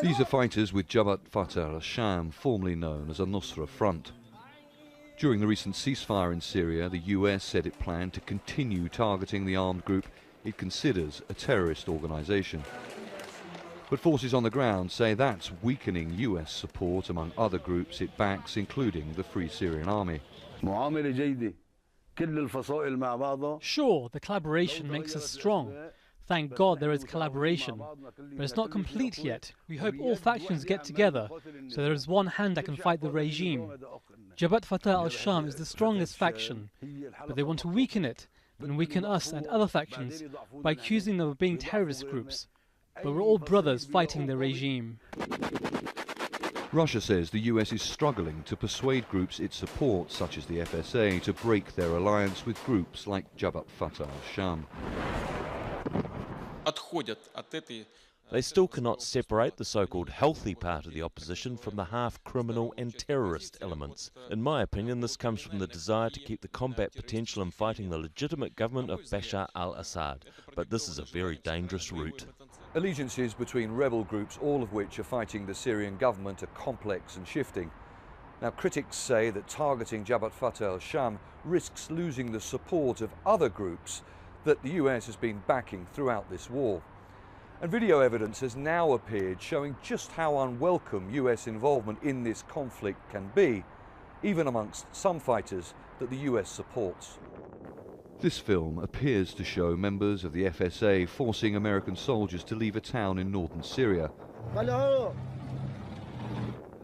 These are fighters with Jabhat Fatah al-Sham, formerly known as a Nusra Front. During the recent ceasefire in Syria, the US said it planned to continue targeting the armed group it considers a terrorist organization. But forces on the ground say that's weakening US support among other groups it backs, including the Free Syrian Army. Sure, the collaboration makes us strong. Thank God there is collaboration. But it's not complete yet. We hope all factions get together, so there is one hand that can fight the regime. Jabhat Fatah al-Sham is the strongest faction, but they want to weaken it, and weaken us and other factions by accusing them of being terrorist groups. But we're all brothers fighting the regime. Russia says the US is struggling to persuade groups it supports, such as the FSA, to break their alliance with groups like Jabhat Fatah al-Sham. They still cannot separate the so-called healthy part of the opposition from the half-criminal and terrorist elements. In my opinion, this comes from the desire to keep the combat potential in fighting the legitimate government of Bashar al-Assad. But this is a very dangerous route. Allegiances between rebel groups, all of which are fighting the Syrian government, are complex and shifting. Now, critics say that targeting Jabhat Fatah al-Sham risks losing the support of other groups that the US has been backing throughout this war. And video evidence has now appeared showing just how unwelcome US involvement in this conflict can be, even amongst some fighters that the US supports. This film appears to show members of the FSA forcing American soldiers to leave a town in northern Syria.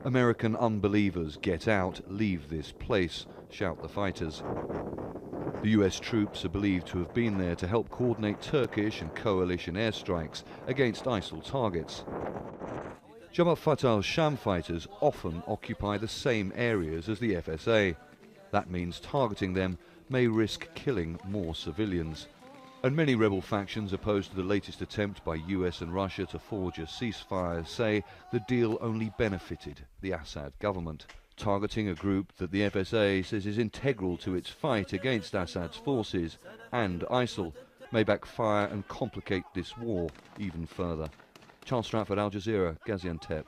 American unbelievers, get out, leave this place, shout the fighters. The US troops are believed to have been there to help coordinate Turkish and coalition airstrikes against ISIL targets. Jabhat Fatah al-Sham fighters often occupy the same areas as the FSA. That means targeting them may risk killing more civilians. And many rebel factions opposed to the latest attempt by US and Russia to forge a ceasefire say the deal only benefited the Assad government. Targeting a group that the FSA says is integral to its fight against Assad's forces and ISIL may backfire and complicate this war even further. Charles Stratford, Al Jazeera, Gaziantep.